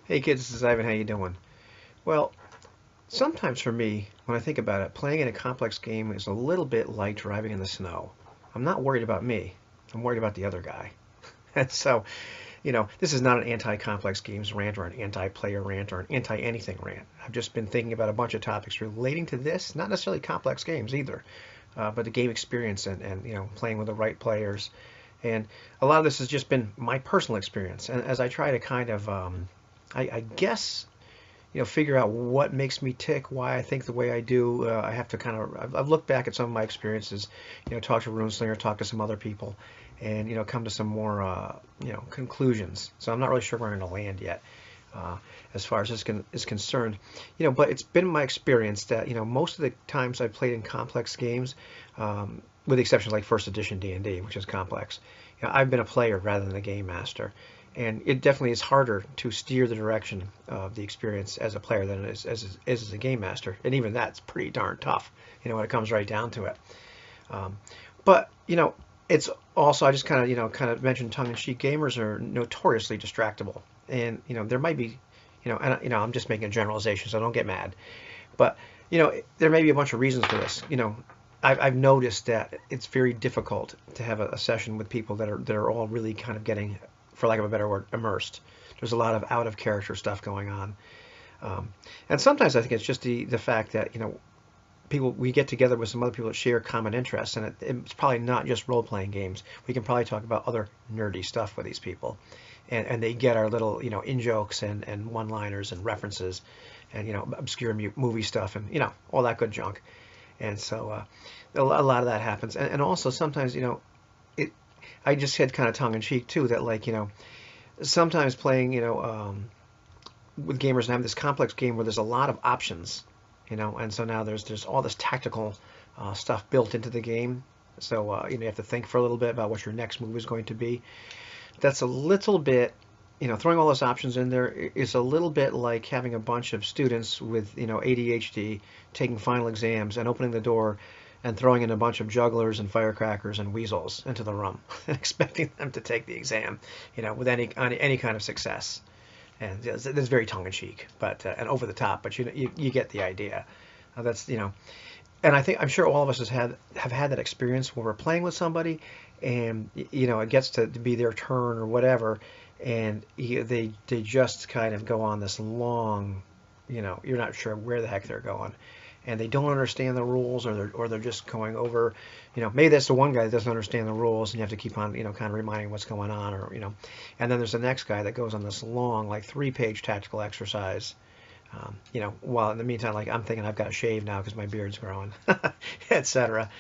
Hey kids, this is Ivan. How you doing? Well, sometimes for me, when I think about it, playing in a complex game is a little bit like driving in the snow. I'm not worried about me. I'm worried about the other guy. And so, this is not an anti-complex games rant or an anti-player rant or an anti-anything rant. I've just been thinking about a bunch of topics relating to this, not necessarily complex games either, but the game experience and playing with the right players. And a lot of this has just been my personal experience. And as I try to kind of, I guess figure out what makes me tick, why I think the way I do. I have to kind of, I've looked back at some of my experiences, talk to RuneSlinger, talk to some other people, and, come to some more, conclusions. So I'm not really sure where I'm going to land yet. As far as is concerned, but it's been my experience that most of the times I've played in complex games, with the exception of like first edition D&D, which is complex, I've been a player rather than a game master, and it definitely is harder to steer the direction of the experience as a player than it is as a game master, and even that's pretty darn tough, when it comes right down to it. Um, but it's also I just kind of mentioned tongue-in-cheek. Gamers are notoriously distractible, and there might be, and I'm just making a generalization, so don't get mad. But there may be a bunch of reasons for this. I've noticed that it's very difficult to have a session with people that are all really kind of getting, for lack of a better word, immersed. There's a lot of out of character stuff going on, and sometimes I think it's just the fact that people we get together with some other people that share common interests, and it's probably not just role playing games. We can probably talk about other nerdy stuff with these people, and they get our little in jokes and one liners and references, and obscure movie stuff and all that good junk. And so a lot of that happens, and also sometimes it. I just said kind of tongue in cheek too that like sometimes playing with gamers and having this complex game where there's a lot of options, and so now there's all this tactical stuff built into the game. So you have to think for a little bit about what your next move is going to be. That's a little bit, throwing all those options in there is a little bit like having a bunch of students with ADHD taking final exams and opening the door and throwing in a bunch of jugglers and firecrackers and weasels into the room, expecting them to take the exam, with any kind of success. And that's very tongue in cheek, but and over the top. But you get the idea. That's and I'm sure all of us have had that experience where we're playing with somebody, and it gets to be their turn or whatever, and they just kind of go on this long, you're not sure where the heck they're going, and they don't understand the rules, or they're just going over, maybe that's the one guy that doesn't understand the rules, and you have to keep on kind of reminding what's going on, or and then there's the next guy that goes on this long like 3-page tactical exercise. While in the meantime, like I'm thinking I've got to shave now because my beard's growing, etc.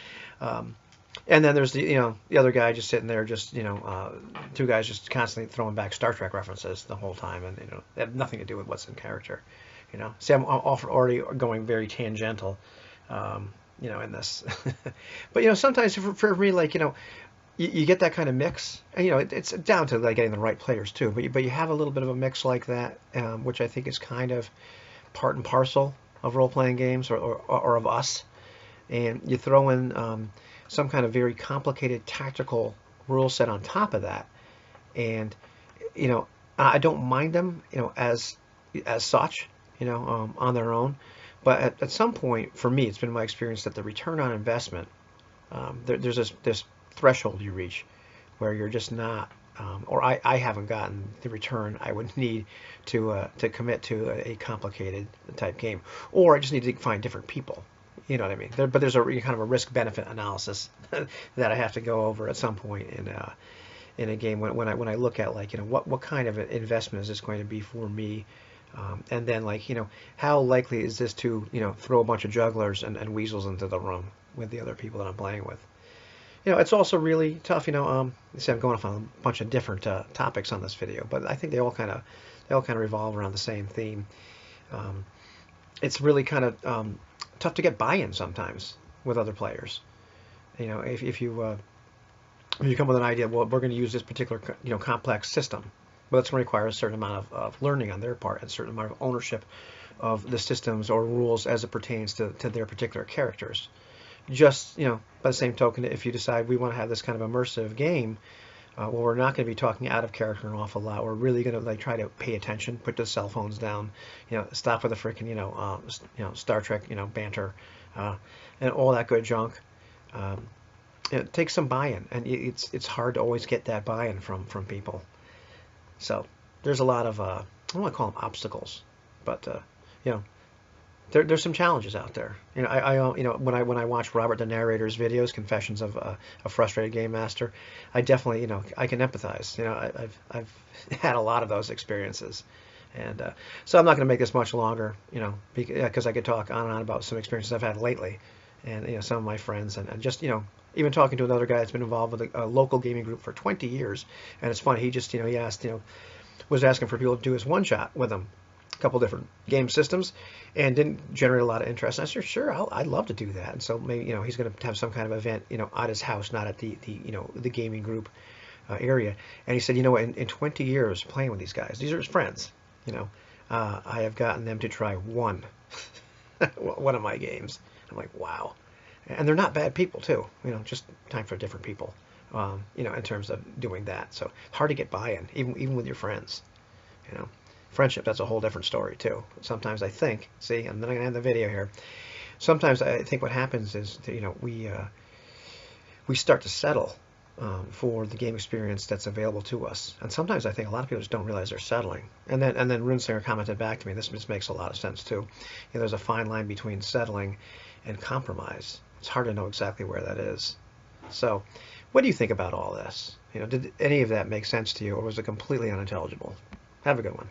And then there's the other guy just sitting there, just two guys just constantly throwing back Star Trek references the whole time, and they have nothing to do with what's in character. See, I'm already going very tangential, in this. But sometimes for me, like you get that kind of mix, and it's down to like getting the right players too. But you have a little bit of a mix like that, which I think is kind of part and parcel of role playing games or of us, and you throw in some kind of very complicated tactical rule set on top of that, and I don't mind them as such, on their own, but at some point for me it's been my experience that the return on investment, there's this threshold you reach where you're just not, or I haven't gotten the return I would need to commit to a complicated type game, or I just need to find different people. You know what I mean? But there's a kind of a risk benefit analysis that I have to go over at some point in a game when I look at like what kind of investment is this going to be for me, and then like how likely is this to throw a bunch of jugglers and weasels into the room with the other people that I'm playing with. It's also really tough. See, I'm going off on a bunch of different topics on this video, but I think they all kind of revolve around the same theme. Um, it's really kind of tough to get buy-in sometimes with other players. If you come with an idea, well, we're going to use this particular complex system, but it's going to require a certain amount of learning on their part, and a certain amount of ownership of the systems or rules as it pertains to their particular characters. Just by the same token, if you decide we want to have this kind of immersive game, Well, we're not going to be talking out of character an awful lot. We're really going to like try to pay attention, put the cell phones down, stop with the freaking, Star Trek, banter, uh, and all that good junk. Um, it takes some buy-in, and it's hard to always get that buy-in from people. So there's a lot of I don't want to call them obstacles, but you know there's some challenges out there. When I watch Robert the narrator's videos, Confessions of a Frustrated Game Master, I definitely I can empathize. I've had a lot of those experiences, and so I'm not going to make this much longer. Because I could talk on and on about some experiences I've had lately, and some of my friends, and just even talking to another guy that's been involved with a local gaming group for 20 years, and it's funny. He just he asked was asking for people to do his one shot with him, a couple different game systems, and didn't generate a lot of interest. And I said, sure, I'd love to do that. And so maybe he's going to have some kind of event at his house, not at the gaming group area. And he said, in 20 years playing with these guys, these are his friends. I have gotten them to try one of my games. I'm like, wow. And they're not bad people too. Just time for different people. In terms of doing that. So it's hard to get buy-in, even with your friends. Friendship, that's a whole different story too. Sometimes I think, see, and then I'm gonna end the video here. Sometimes I think what happens is that, we start to settle for the game experience that's available to us. And sometimes I think a lot of people just don't realize they're settling. And then Runesinger commented back to me, this just makes a lot of sense too. There's a fine line between settling and compromise. It's hard to know exactly where that is. So, what do you think about all this? Did any of that make sense to you, or was it completely unintelligible? Have a good one.